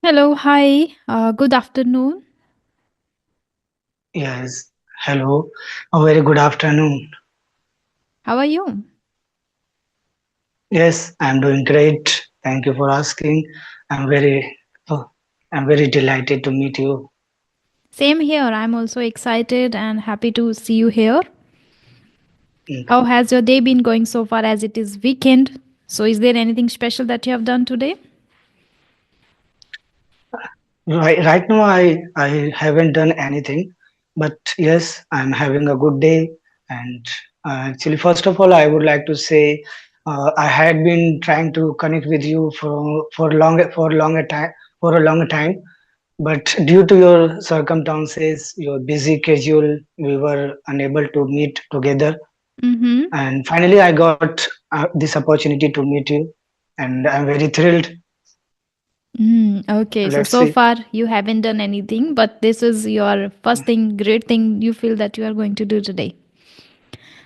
Hello, hi, good afternoon. Yes, hello. A very good afternoon. How are you? Yes, I'm doing great. Thank you for asking. I'm very, oh, I'm very delighted to meet you. Same here. I'm also excited and happy to see you here. Mm. How has your day been going so far as it is weekend? So, is there anything special that you have done today? Right now, I haven't done anything, but yes, I'm having a good day. And actually, first of all, I would like to say I had been trying to connect with you for a longer time. But due to your circumstances, your busy schedule, we were unable to meet together. Mm-hmm. And finally, I got this opportunity to meet you, and I'm very thrilled. Okay, Let's so see. far you haven't done anything, but this is your first thing, great thing you feel that you are going to do today.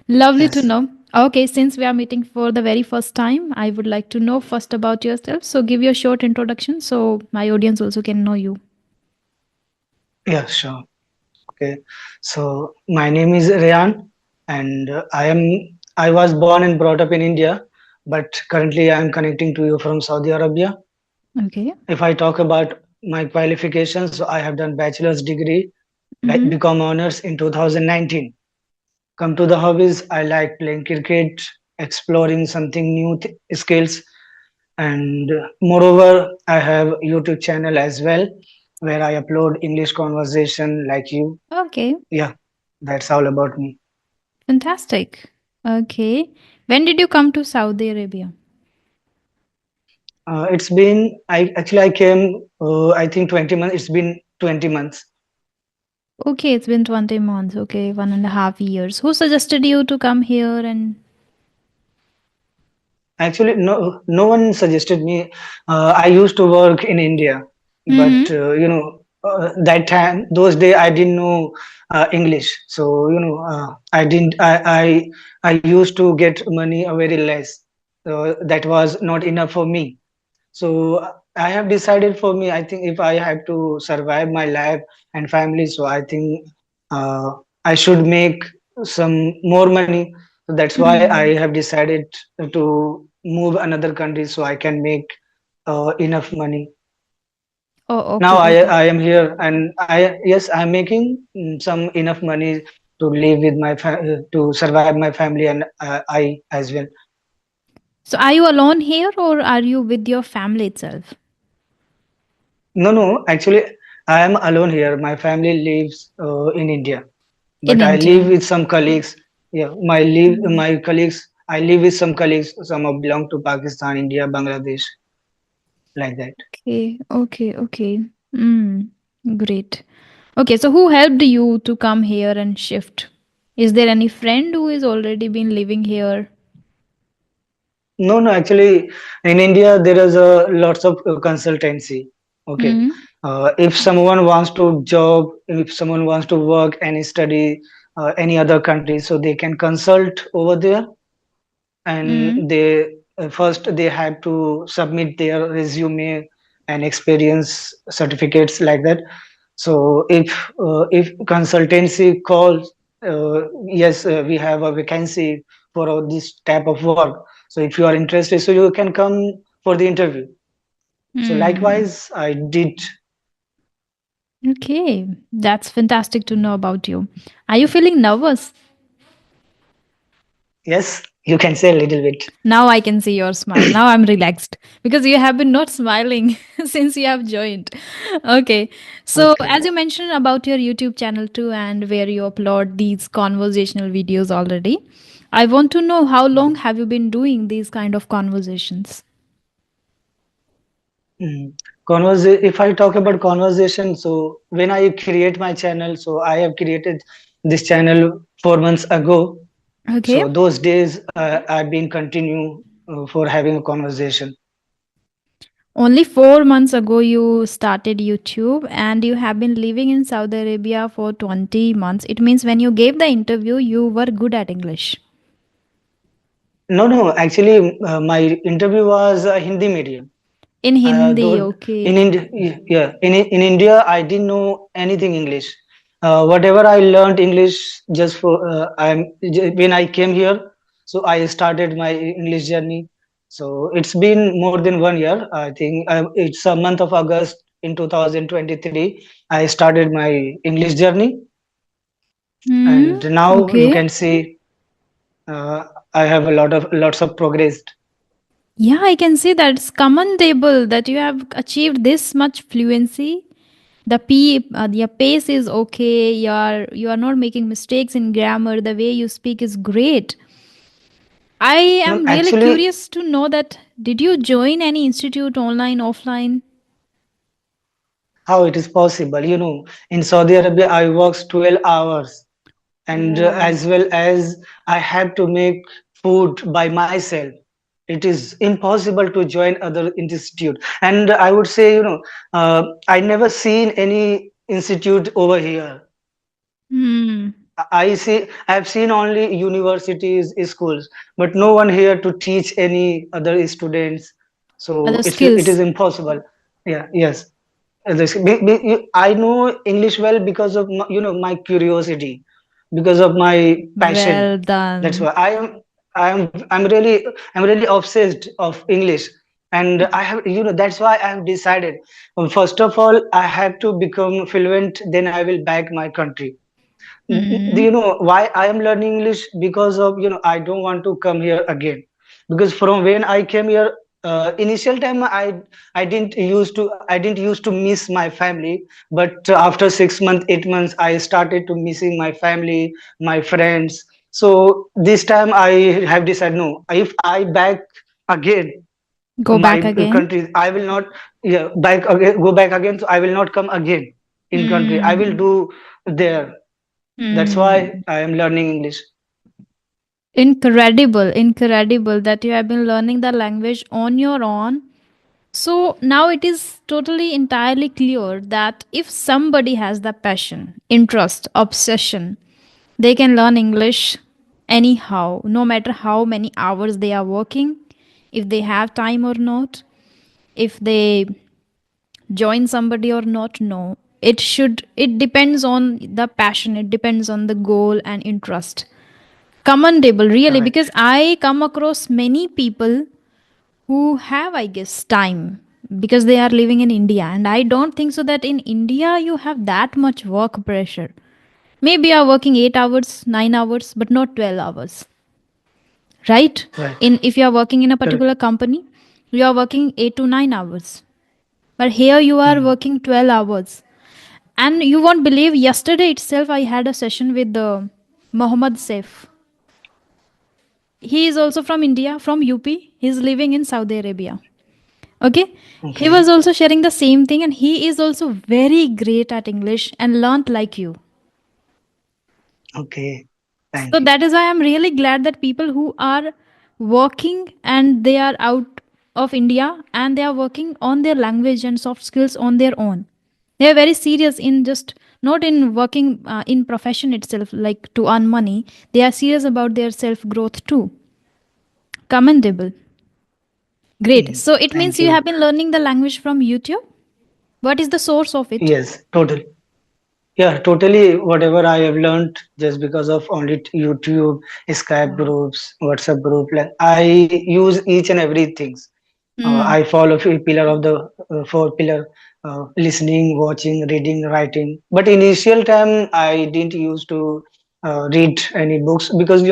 Lovely to Yes. know. Okay, since we are meeting for the very first time, I would like to know first about yourself. So, give your short introduction so my audience also can know you. Yeah, sure. Okay. So my name is Rayan, and I was born and brought up in India, but currently I am connecting to you from Saudi Arabia. Okay. If I talk about my qualifications, so I have done bachelor's degree, like Mm-hmm. become honors in 2019. Come to the hobbies, I like playing cricket, exploring something new skills, and moreover, I have YouTube channel as well where I upload English conversation like you. Okay. Yeah, that's all about me. Fantastic. Okay. When did you come to Saudi Arabia? It's been I came I think 20 months. It's been 20 months. Okay, it's been 20 months. Okay, 1.5 years. Who suggested you to come here and Actually, no one suggested me. I used to work in India, but mm-hmm. that time those days I didn't know English. So I didn't. I used to get money very less. That was not enough for me. So I have decided for me. I think if I have to survive my life and family, so I think uh, I should make some more money. So that's why I Mm. have decided to move another country so I can make enough money. Oh, Now okay, okay. I am here, and I'm making some enough money to live with to survive my family, and I as well. So are you alone here or are you with your family itself No, actually, I am alone here. My family lives in India, in but I live India? with some colleagues. Yeah, Mm. my colleagues. I live with some colleagues. Some of belong to Pakistan, India, Bangladesh, like that. Okay, okay, okay. Mm. Great. Okay, so who helped you to come here and shift? Is there any friend who is already been living here? No, actually, in India there is a lots of consultancy. Okay, Mm. if someone wants to job, if someone wants to work and study any other country, so they can consult over there, Mm. and first they have to submit their resume and experience certificates like that. So if consultancy calls, yes, we have a vacancy for this type of work, so if you are interested, so you can come for the interview. So Mm. likewise I did. Okay, that's fantastic to know about you. Are you feeling nervous? Yes, you can say a little bit. Now I can see your smile. Now I'm relaxed because you have been not smiling since you have joined. Okay, so Okay. as you mentioned about your YouTube channel too, and where you upload these conversational videos already, I want to know how long Mhm. have you been doing these kind of conversations? Mm. If I talk about conversation, so when I create my channel, so I have created this channel 4 months ago. Okay. So those days I've been continue for having a conversation. Only 4 months ago, you started YouTube and you have been living in Saudi Arabia for 20 months. It means when you gave the interview, you were good at English. No, actually, my interview was a Hindi medium. In Hindi, Though in okay. India, yeah, in India, I didn't know anything English. Whatever I learned English just for when I came here, so I started my English journey. So it's been more than 1 year. I think it's a month of August in 2023. I started my English journey, Hmm. and now you Okay. can see I have lots of progress. Yeah, I can see that it's commendable that you have achieved this much fluency. Your pace is okay. You are not making mistakes in grammar. The way you speak is great. I No, am really actually, curious to know that did you join any institute online, offline? how it is possible? In Saudi Arabia, I works 12 hours, and Oh. as well as I have to make food by myself. It is impossible to join other institute. And I would say, I never seen any institute over here. Hmm. I have seen only universities, schools, but no one here to teach any other students. So Other it is skills. impossible. Yeah, yes. I know English well because of my curiosity, because of my passion. Well That's done. why I'm really obsessed of English, and I have that's why I have decided. First of all, I have to become fluent. Then I will back my country. Do you Hmm. know why I am learning English? Because of I don't want to come here again. Because from when I came here, initial time I didn't used to miss my family, but after 6 months, 8 months, I started to missing my family, my friends. So this time I have decided, no, if I back again Go my back again. country, I will not, yeah, back again, go back again. So I will not come again in country. I will Hmm. do there. That's why Hmm. I am learning English. Incredible, incredible that you have been learning the language on your own. So now it is totally entirely clear that if somebody has the passion, interest, obsession, they can learn English anyhow, no matter how many hours they are working, if they have time or not, if they join somebody or not. No. It depends on the passion, it depends on the goal and interest. Commendable, really, Correct. because I come across many people who have, I guess, time because they are living in India. And I don't think so that in India you have that much work pressure. Maybe you are working 8 hours, 9 hours, but not 12 hours, right? Right. In If you are working in a Correct. particular company, you are working 8 to 9 hours. But here you are Mm. working 12 hours. And you won't believe, yesterday itself I had a session with the Mohammad Saif. He is also from India, from UP. He is living in Saudi Arabia. Okay. He Okay. was also sharing the same thing, and he is also very great at English and learnt like you. Okay. So Thank you. that is why I'm really glad that people who are working and they are out of India and they are working on their language and soft skills on their own. They are very serious in just not in working in profession itself, like to earn money. They are serious about their self growth too. Commendable. Great. Mm. So it Thank means you you. have been learning the language from YouTube. What is the source of it? Yes, totally. Yeah, totally. Whatever I have learned just because of only YouTube, Skype groups, WhatsApp group, like I use each and everything. Mm. I follow pillar of the four pillar: listening, watching, reading, writing. But initial time, I didn't used to read any books because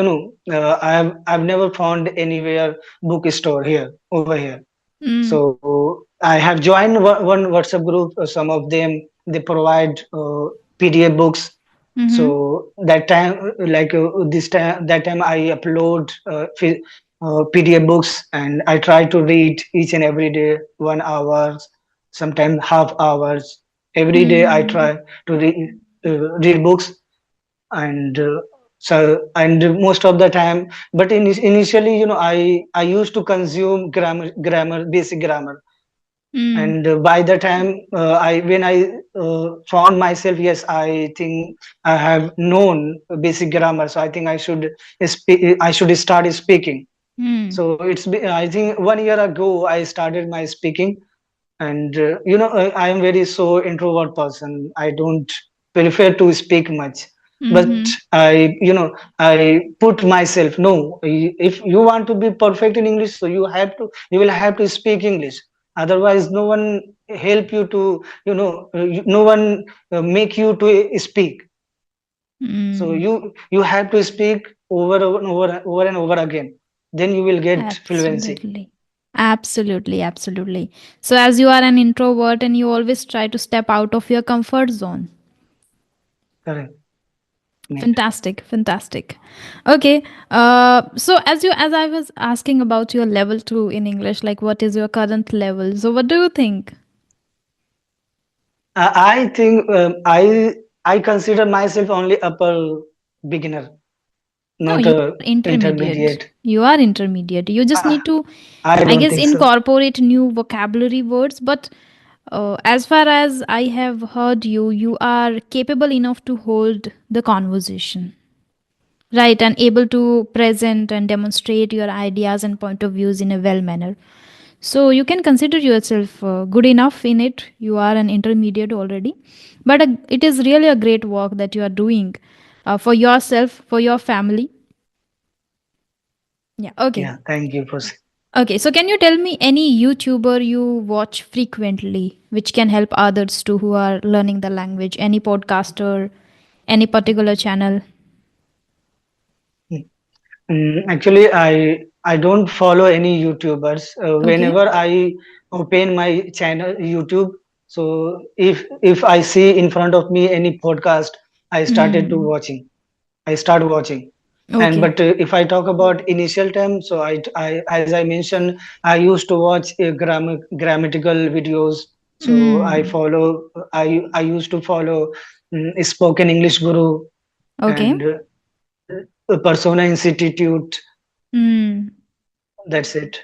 I've never found anywhere bookstore here over here. Mm. So I have joined one WhatsApp group. Some of them they provide PDF books. Mm-hmm. So that time, like this time, that time I upload PDF books and I try to read each and every day 1 hour, sometimes half hours. Every day I Mm. try to read books, and and most of the time, but initially, I used to consume grammar, basic grammar. Mm. And by the time I when I found myself, yes, I think I have known basic grammar, so I think I should start speaking. Mm. So I think 1 year ago I started my speaking. And I am very so introvert person. I don't prefer to speak much, but Mm-hmm. I put myself, no, if you want to be perfect in English, so you will have to speak English. Otherwise no one help you to, no one make you to speak. So Mm. you have to speak over and over again, then you will get fluency. Absolutely. Absolutely, absolutely. So, as you are an introvert and you always try to step out of your comfort zone. Correct. Neat. Fantastic, fantastic. Okay. So as I was asking about your level 2 in English, like what is your current level? So what do you think? I think I consider myself only upper beginner, No, not you a are intermediate. intermediate. You are intermediate. You just need Ah, to, I I don't guess, think so. incorporate new vocabulary words. But as far as I have heard you, you are capable enough to hold the conversation, right? And able to present and demonstrate your ideas and point of views in a well manner. So you can consider yourself good enough in it. You are an intermediate already. But it is really a great work that you are doing for yourself, for your family. Yeah. Okay. Yeah, thank you for. Okay. So can you tell me any YouTuber you watch frequently, which can help others too who are learning the language? Any podcaster, any particular channel? Actually, I don't follow any YouTubers. Okay. Whenever I open my channel YouTube, so if I see in front of me any podcast, I started to Hmm. watching. I start watching. And Okay. but if I talk about initial time, so I as I mentioned, I used to watch grammatical videos. So Mm. I used to follow Spoken English Guru Okay. and Persona Institute. Mm. That's it.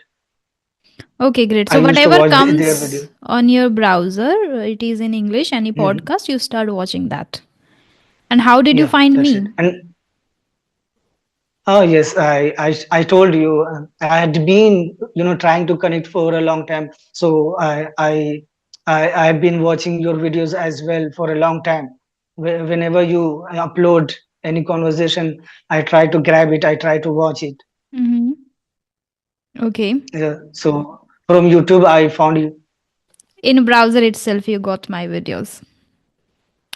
Okay, great. I So used to whatever watch their comes video. on your browser, it is in English, any Mhm. podcast, you start watching that. And how did you Yeah, find that's it. me? And oh yes, I told you, I had been trying to connect for a long time. So I've been watching your videos as well for a long time. Whenever you upload any conversation, I try to grab it. I try to watch it. Hmm. Okay. So from YouTube, I found you. In browser itself, you got my videos.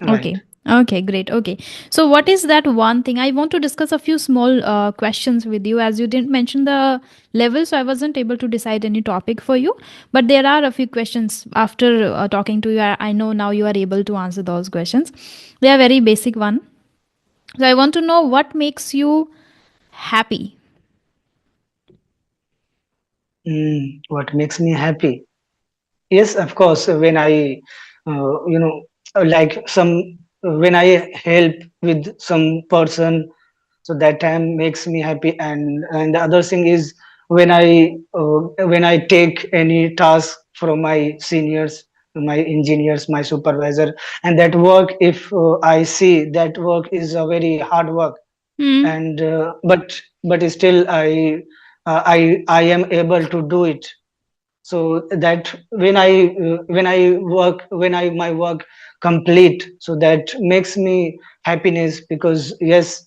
Right. Okay. Okay, great. Okay. So, what is that one thing? I want to discuss a few small questions with you as you didn't mention the level, so I wasn't able to decide any topic for you. But there are a few questions after talking to you. I know now you are able to answer those questions. They are very basic one. So, I want to know what makes you happy. What makes me happy? Yes, of course. When I, like when I help with some person, so that time makes me happy. And the other thing is when I take any task from my seniors, my engineers, my supervisor, and that work, if I see that work is a very hard work, Hmm. and but still I am able to do it. So that when I my work complete, so that makes me happiness, because yes,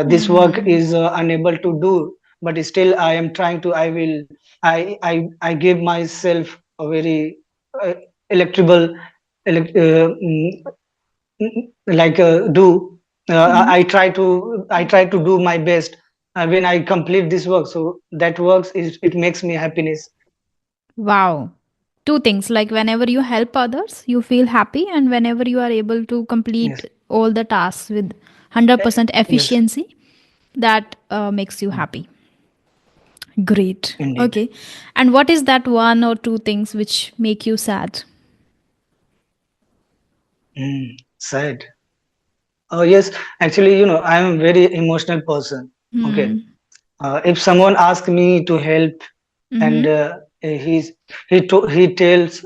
this work Hmm. is unable to do, but still I am trying to, I give myself a very uh, electrical like do Hmm. I try to do my best when I complete this work, so that works is it makes me happiness. Wow. Two things like whenever you help others, you feel happy, and whenever you are able to complete Yes. all the tasks with 100% Yes. efficiency, that makes you Mm, happy. Great. indeed. Okay. And what is that one or two things which make you sad? Sad. Oh yes, actually, I am a very emotional person. Okay. Hmm. If someone asks me to help, and Mm-hmm. he tells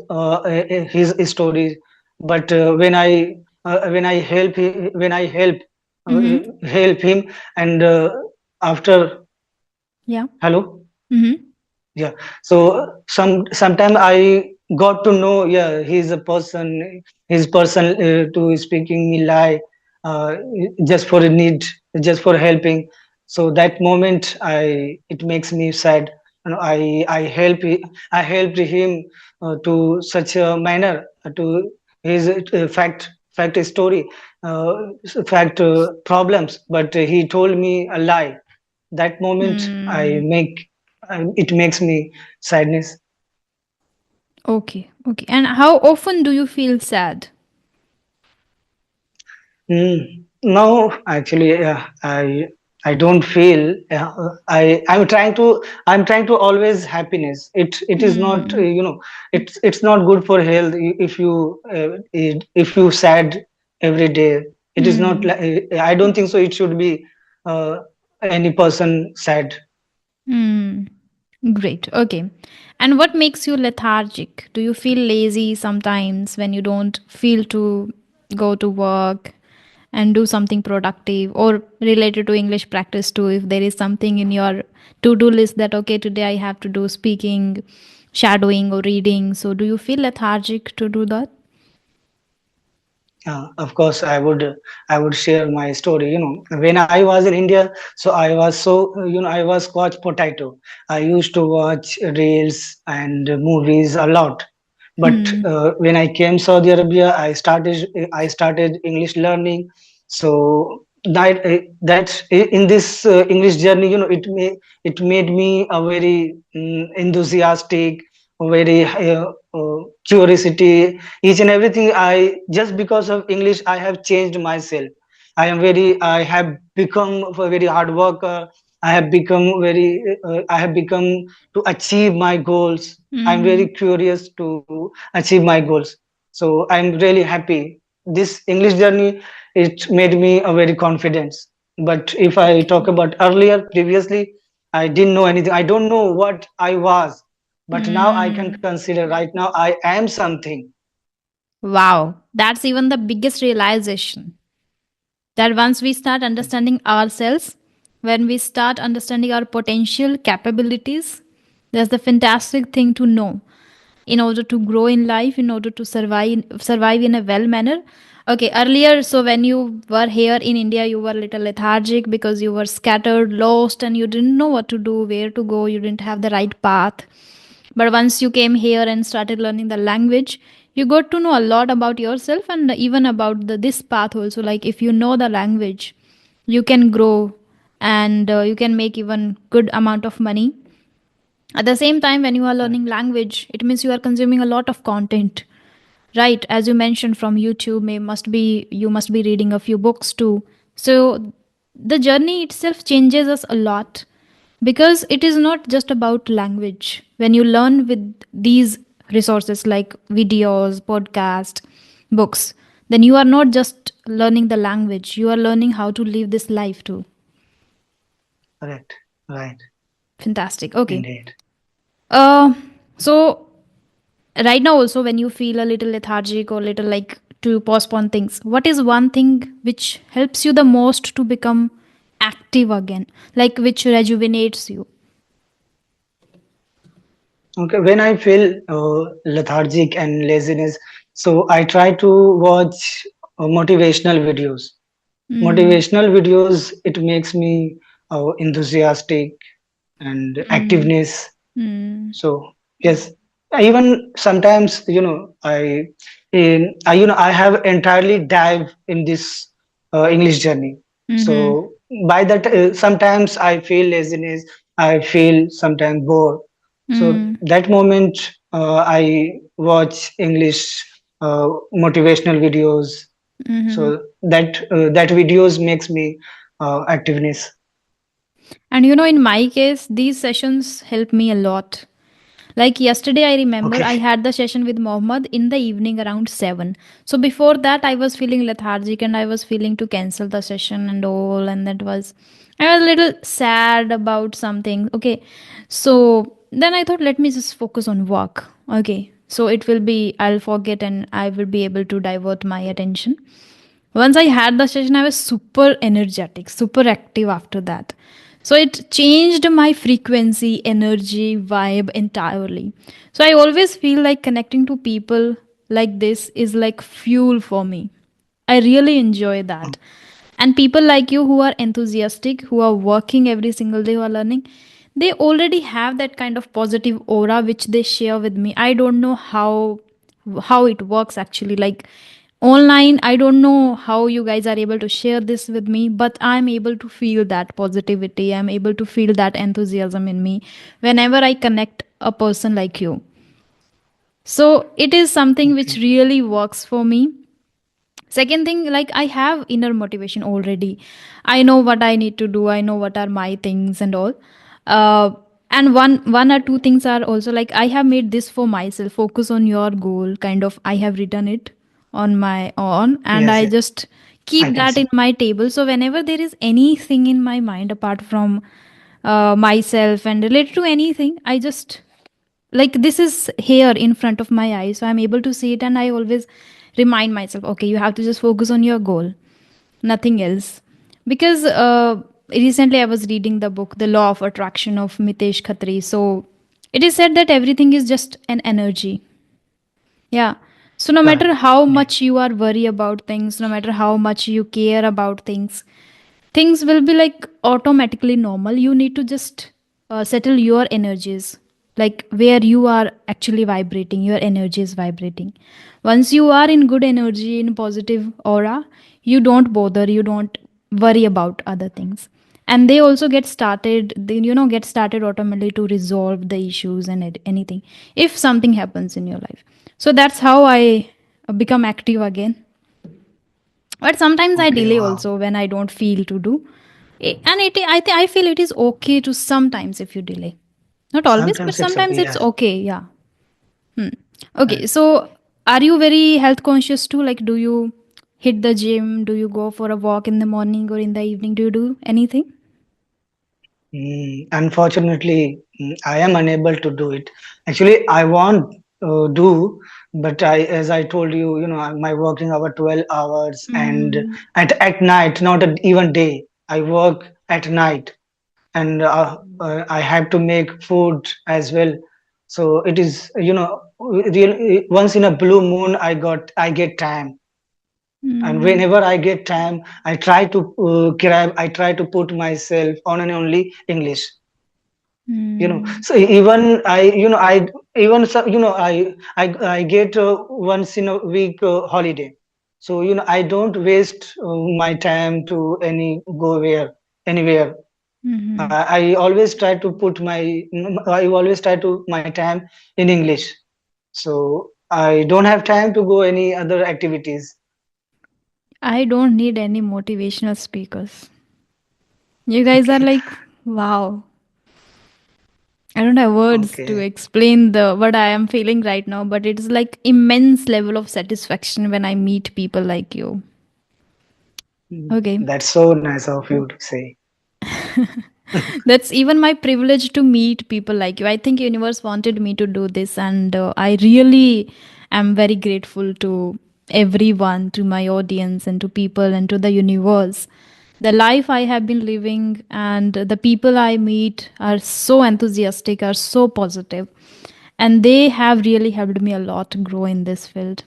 his stories, but when I help Mm-hmm. help him, and after, Yeah. hello. Mm-hmm. Yeah. So sometime I got to know, yeah, he's a person, his person to speaking me lie, uh, just for a need, just for helping. So that moment, it makes me sad. I helped him to such a manner, to his fact story, uh, fact problems, but he told me a lie. That moment, Hmm. it makes me sadness. Okay, okay. And how often do you feel sad? No, actually, I don't feel. I'm trying to always happiness. It is not, Hmm. it's not good for health if you sad every day. It is not. Hmm. I don't think so. It should be uh, any person sad. Hmm. Great. Okay. And what makes you lethargic? Do you feel lazy sometimes when you don't feel to go to work and do something productive, or related to English practice too? If there is something in your to do list that, okay, today I have to do speaking, shadowing, or reading. So, do you feel lethargic to do that? Of course, I would share my story. When I was in India, so I was I was couch potato. I used to watch reels and movies a lot. But Hmm. when I came Saudi Arabia, I started English learning. So in this English journey, it made me a very enthusiastic, very curiosity, each and everything. I just because of English, I have changed myself. I have become a very hard worker. I have become to achieve my goals. I'm Hmm. very curious to achieve my goals. So I'm really happy. This English journey, it made me a very confidence. But if I talk Okay. about earlier, previously, I didn't know anything. I don't know what I was, but now I can Hmm. consider right now I am something. Wow. That's even the biggest realization. That once we start understanding ourselves, when we start understanding our potential capabilities, that's the fantastic thing to know in order to grow in life, in order to survive in a well manner. Okay, earlier, so when you were here in India, you were a little lethargic because you were scattered, lost, and you didn't know what to do, where to go, you didn't have the right path. But once you came here and started learning the language, you got to know a lot about yourself and even about this path also. Like if you know the language, you can grow and you can make even good amount of money. At the same time, when you are learning Correct. language, it means you are consuming a lot of content, right? As you mentioned from YouTube, you must be reading a few books too. So the journey itself changes us a lot because it is not just about language. When you learn with these resources like videos, podcast, books, then you are not just learning the language, you are learning how to live this life too. Correct. Right. Fantastic. Okay. Indeed. uh so right now also, when you feel a little lethargic or little like to postpone things, what is one thing which helps you the most to become active again, like which rejuvenates you? Okay. When I feel lethargic and laziness, so I try to watch motivational videos. Mm, Motivational videos, it makes me enthusiastic and mm, activeness. mm, So yes, even sometimes I have entirely dive in this English journey. mm-hmm, So by that, sometimes I feel laziness. I feel sometimes bored. So mm, that moment, I watch English motivational videos. mm-hmm. So that videos makes me activeness. And in my case, these sessions help me a lot. Like yesterday, I remember Okay. I had the session with Mohammed in the evening around 7. So before that, I was feeling lethargic and I was feeling to cancel the session and all. And I was a little sad about something. Okay. So then I thought, let me just focus on work. Okay. So I'll forget and I will be able to divert my attention. Once I had the session, I was super energetic, super active after that. So it changed my frequency, energy, vibe entirely. So I always feel like connecting to people like this is like fuel for me. I really enjoy that. And people like you who are enthusiastic, who are working every single day, who are learning, they already have that kind of positive aura which they share with me. I don't know how it works actually. Like online, I don't know how you guys are able to share this with me, but I'm able to feel that positivity. I'm able to feel that enthusiasm in me whenever I connect a person like you. So it is something which Okay. really works for me. Second thing, like I have inner motivation already. I know what I need to do. I know what are my things and all. Uh, and one or two things are also like I have made this for myself. Focus on your goal. Kind of, I have written it on my on, and Yes, I yes, just I keep can that in see. my table. So whenever there is anything in my mind apart from myself and related to anything, I just like this is here in front of my eyes, so I'm able to see it, and I always remind myself, okay, you have to just focus on your goal, nothing else. Because recently I was reading the book The Law of Attraction of Mitesh Khatri. So it is said that everything is just an energy. Yeah. So no Correct. matter how Yeah. much you are worried about things, no matter how much you care about things will be like automatically normal. You need to just settle your energies, like where you are actually vibrating, your energy is vibrating. Once you are in good energy, in positive aura, you don't bother, you don't worry about other things, and they also get started, they get started automatically to resolve the issues and anything if something happens in your life. So that's how I become active again. But sometimes I Okay. delay Wow. also when I don't feel to do. And I feel it is okay to sometimes if you delay. Not always, but Sometimes it's okay. sometimes it's Yes. okay. Yeah. Hmm. Okay. Correct. So are you very health conscious too? Like, do you hit the gym? Do you go for a walk in the morning or in the evening? Do you do anything? Unfortunately, I am unable to do it. Actually, I want do, but as I told you, my working hour 12 hours, and Mm-hmm. at night, not even day. I work at night, and I have to make food as well. So it is, real. Once in a blue moon, I get time, and Mm-hmm. whenever I get time, I try to put myself on and only English. Mm-hmm. So even I even some, I get once in a week holiday. So I don't waste my time to go anywhere. Mm-hmm. I always try to I always try to my time in English. So I don't have time to go any other activities. I don't need any motivational speakers. You guys are Okay. like, wow. I don't have words to Okay. explain the what I am feeling right now, but it's like immense level of satisfaction when I meet people like you. Okay. That's so nice of you to say. That's even my privilege to meet people like you. I think universe wanted me to do this, and I really am very grateful to everyone, to my audience and to people and to the universe. The life I have been living and the people I meet are so enthusiastic, are so positive, and they have really helped me a lot to grow in this field.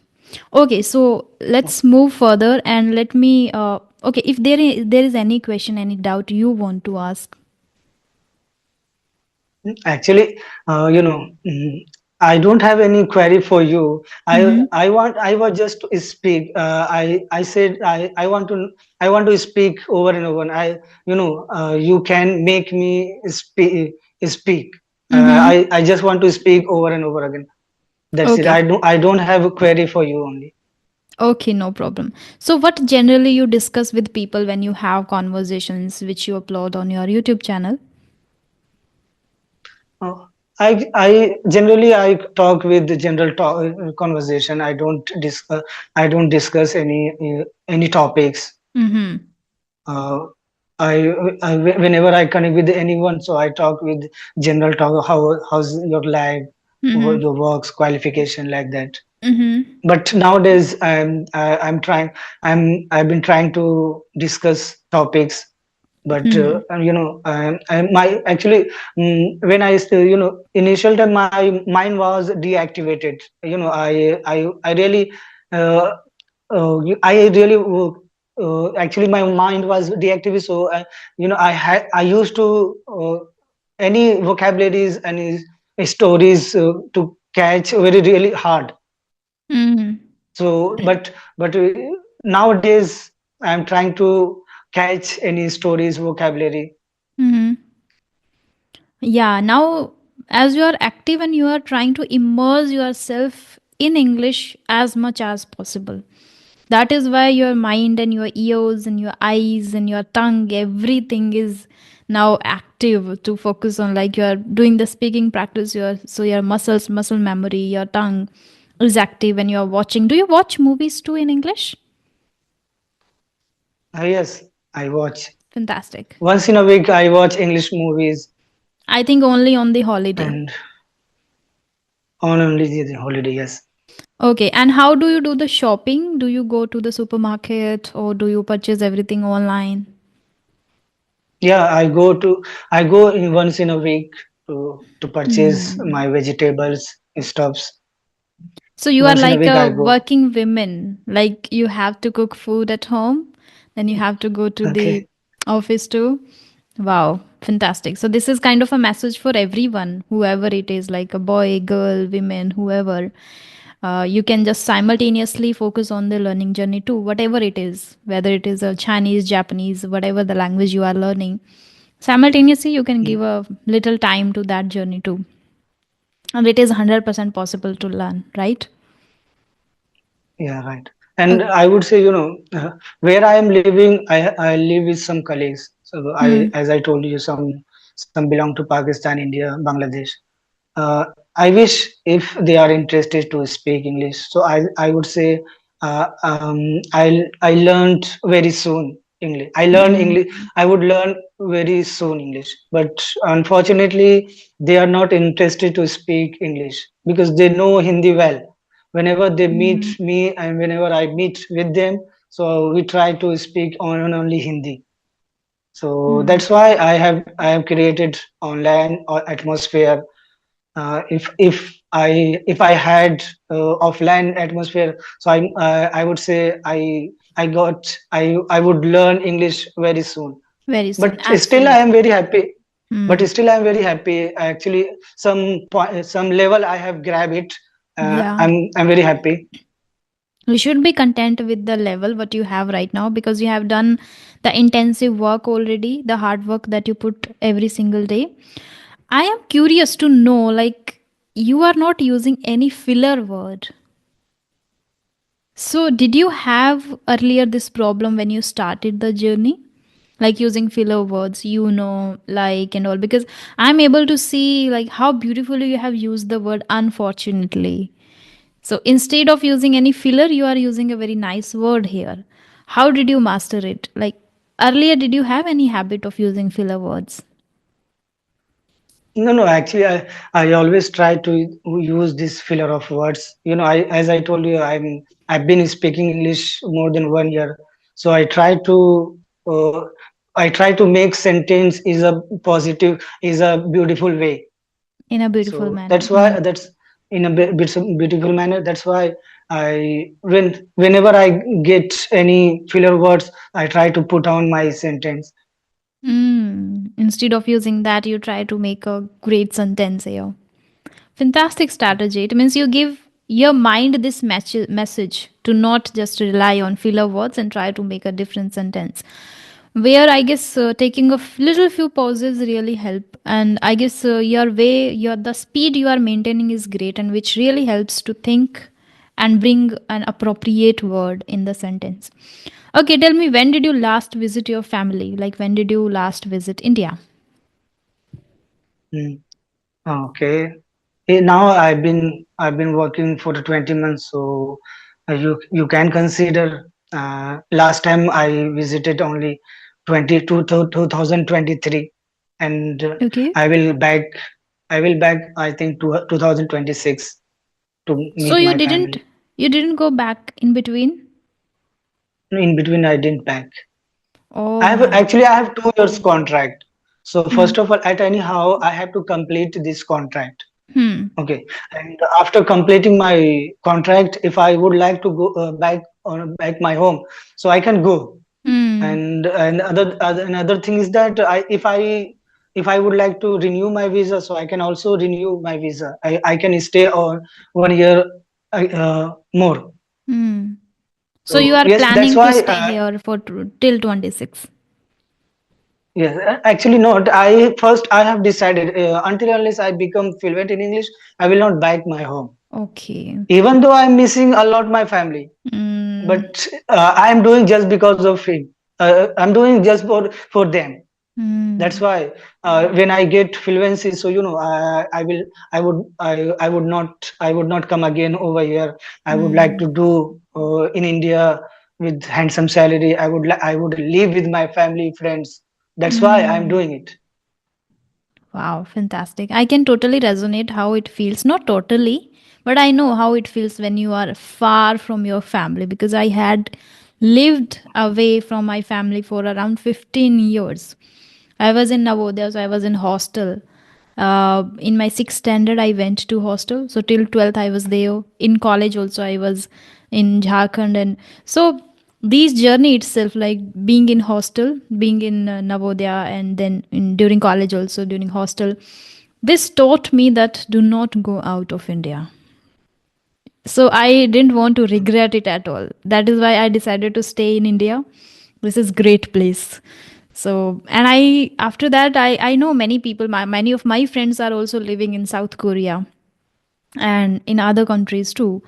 Okay, so let's move further and let me okay, if there is any question, any doubt you want to ask. Actually, I don't have any query for you. Mm-hmm. I was just to speak. I said I want to speak over and over. You can make me speak. Mm-hmm. I just want to speak over and over again. That's it. Okay. I don't have a query for you only. Okay, no problem. So, what generally you discuss with people when you have conversations which you upload on your YouTube channel? Uh, I generally I talk with the general talk, conversation. I don't discuss any topics. Mm-hmm. uh, Whenever I connect with anyone, so I talk with general talk, how's your life, Mm-hmm. your works, qualification, like that. Mm-hmm. But nowadays I've been trying to discuss topics But Hmm. my actually, when I still, initial time my mind was deactivated. I really uh, I really actually my mind was deactivated. So I used to any vocabularies, any stories to catch very really hard. Hmm. So but nowadays I'm trying to catch any stories vocabulary. Hmm. Yeah, now as you are active and you are trying to immerse yourself in English as much as possible. That is why your mind and your ears and your eyes and your tongue, everything is now active to focus on. Like you are doing the speaking practice, your muscles, muscle memory, your tongue is active and you are watching. Do you watch movies too in English? Yes, I watch. Fantastic. Once in a week, I watch English movies I think only on the holiday. and on only the holiday. Yes. Okay, and how do you do the shopping? Do you go to the supermarket or do you purchase everything online? Yeah, I go in once in a week to purchase Hmm. my vegetables stuffs. So you are Once in a like week, a I go. working woman. Like you have to cook food at home, then you have to go to the Okay. office too. Wow, fantastic. So this is kind of a message for everyone, whoever it is, like a boy, girl, women, whoever. You can just simultaneously focus on the learning journey too, whatever it is, whether it is a Chinese, Japanese, whatever the language you are learning. Simultaneously, you can give Mm, a little time to that journey too. And it is 100% possible to learn, right? yeah, right. And I would say, where I am living, I live with some colleagues. So Hmm. as I told you, some belong to Pakistan, India, Bangladesh. I wish if they are interested to speak English. So I would say I learned very soon English. I learned Hmm. English. I would learn very soon English, but unfortunately they are not interested to speak English because they know Hindi well. Whenever they meet Hmm. me and whenever I meet with them, so we try to speak on only Hindi. So Hmm. that's why I have created online atmosphere. If I had offline atmosphere, so I would say I would learn English very soon. Very soon. But still I am Absolutely. very happy. But Hmm. still I am very happy. Actually, some level I have grabbed it. Yeah. I'm very happy. You should be content with the level what you have right now because you have done the intensive work already, the hard work that you put every single day. I am curious to know, like, you are not using any filler word. So, did you have earlier this problem when you started the journey? Like using filler words, like, and all, because I'm able to see, like, how beautifully you have used the word unfortunately. So, instead of using any filler, you are using a very nice word here. How did you master it? Like, earlier, did you have any habit of using filler words? No, no, actually, I always try to use this filler of words. As I told you, I've been speaking English more than 1 year, so uh, I try to make sentence is a positive, is a beautiful way. In a beautiful So manner. that's Hmm. why that's in a beautiful manner. That's why whenever I get any filler words, I try to put on my sentence. Instead of using that, you try to make a great sentence here. Fantastic strategy. It means you give your mind this message to not just rely on filler words and try to make a different sentence. Where I guess taking a little few pauses really help, and I guess your the speed you are maintaining is great, and which really helps to think and bring an appropriate word in the sentence. Okay, tell me, when did you last visit your family? Like, when did you last visit India? Mm. Okay. Now I've been working for the 20 months, so you can consider last time I visited only 2023, and Okay. I will back I will back I think to 2026 to So meet my family. you didn't go back in between? In between I didn't back. Oh my. I have 2 years contract. So Hmm. first of all, at anyhow, I have to complete this contract. Hmm. Okay, and after completing my contract, if I would like to go back my home, so I can go. Hmm. And another thing is that if I would like to renew my visa, so I can also renew my visa. I can stay on 1 year more. Hmm. So you So are yes, that's planning to why. stay here for till 26. Yes, actually not. I have decided until unless I become fluent in English, I will not back my home. Okay. Even though I'm missing a lot my family, Hmm. but I'm doing just because of him. I'm doing just for them. That's Hmm. why when I get fluency, so I would not come again over here. I would like Hmm. to do in India with handsome salary. I would live with my family friends. That's why I'm Hmm. doing it. Wow, fantastic. I can totally resonate how it feels. Not totally, but I know how it feels when you are far from your family because I had lived away from my family for around 15 years. I was in Navodaya, so I was in hostel. In my sixth standard, I went to hostel. So till 12th, I was there. In college also, I was in Jharkhand. And so these journey itself, like being in hostel, being in Navodaya, and then during college also, during hostel, this taught me that do not go out of India. So I didn't want to regret it at all. That is why I decided to stay in India. This is great place. So and I after that I know many people. Many of my friends are also living in South Korea and in other countries too.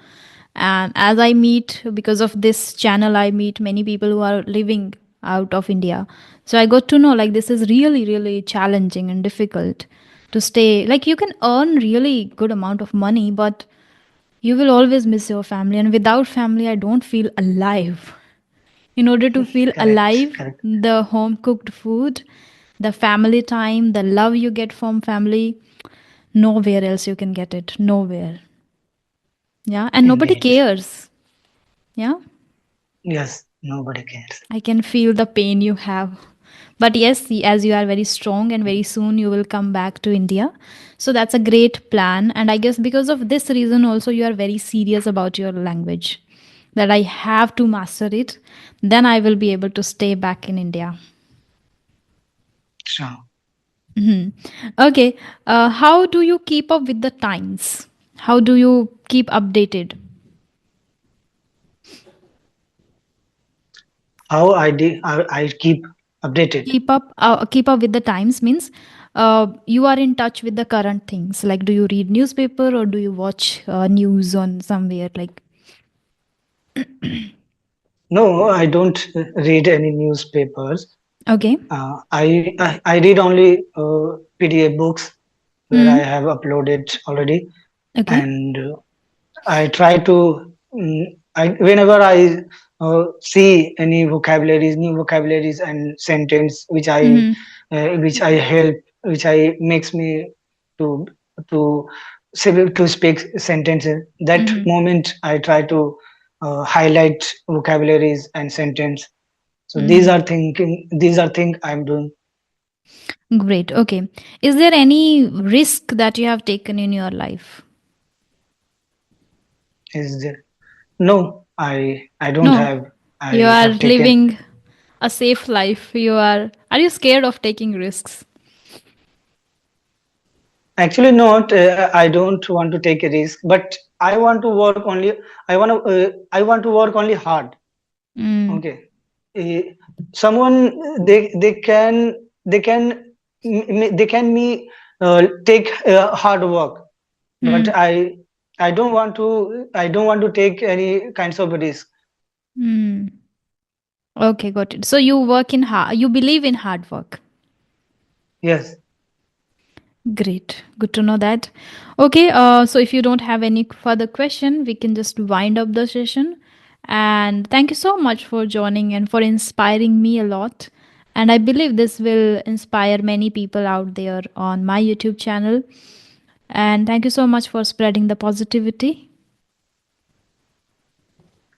And as I meet because of this channel, I meet many people who are living out of India. So I got to know like this is really really challenging and difficult to stay. Like you can earn really good amount of money, but you will always miss your family, and without family, I don't feel alive. In order to feel Correct, alive, correct. the home cooked food, the family time, the love you get from family, nowhere else you can get it. Nowhere. Yeah. And nobody Indeed. cares. Yeah. Yes, nobody cares. I can feel the pain you have. But yes, as you are very strong and very soon you will come back to India. So that's a great plan. And I guess because of this reason, also, you are very serious about your language. That I have to master it. Then I will be able to stay back in India. Sure. Mhm. Okay. How do you keep up with the times? How do you keep updated? How I keep updated. Keep up with the times means you are in touch with the current things. Like, do you read newspaper or do you watch news on somewhere? Like, No, I don't read any newspapers. okay. I read only PDF books where I Hmm. have uploaded already, Okay. and I try to whenever I see any new vocabularies and sentence Hmm. which I help, which I makes me to to to speak sentences. That Hmm. moment I try to highlight vocabularies and sentence. So Hmm. these are things I'm doing. Great. Okay. Is there any risk that you have taken in your life? Is there? No, I don't No. have. You I are have taken. living a safe life. You are. Are you scared of taking risks? Actually, not. I don't want to take a risk, but I want to work only. I want to work only hard. Mm. Okay. Uh, Someone they can they can me take hard work, but Mm. I don't want to take any kinds of risk. Mm. Okay, got it. So you work in hard. You believe in hard work. Yes. Great. Good to know that. Okay, so if you don't have any further question, we can just wind up the session. And thank you so much for joining and for inspiring me a lot. And I believe this will inspire many people out there on my YouTube channel. And thank you so much for spreading the positivity.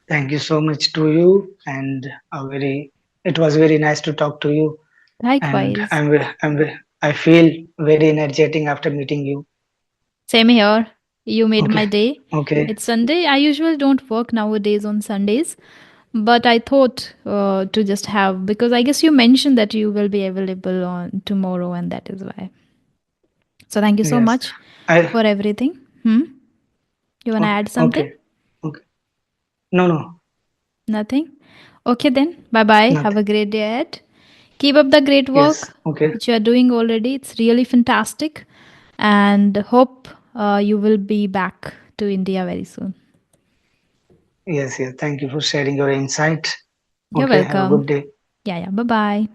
Thank you so much to you, and a very It was very nice to talk to you, and Likewise. I feel very energetic after meeting you. Same here. You made my Okay, day. okay, It's Sunday. I usually don't work nowadays on Sundays, but I thought to just have, because I guess you mentioned that you will be available on tomorrow, and that is why. So thank you so yes. much I for everything. Hmm? You want to okay, add something? okay, okay. No, no, Nothing? Okay, then. Bye bye. Have nothing. a great day ahead. Keep up the great Yes, work okay. which you are doing already. It's really fantastic. And hope you will be back to India very soon. Yes, yes. Thank you for sharing your insight. You're Okay, have a good welcome. day. Yeah, yeah. Bye bye.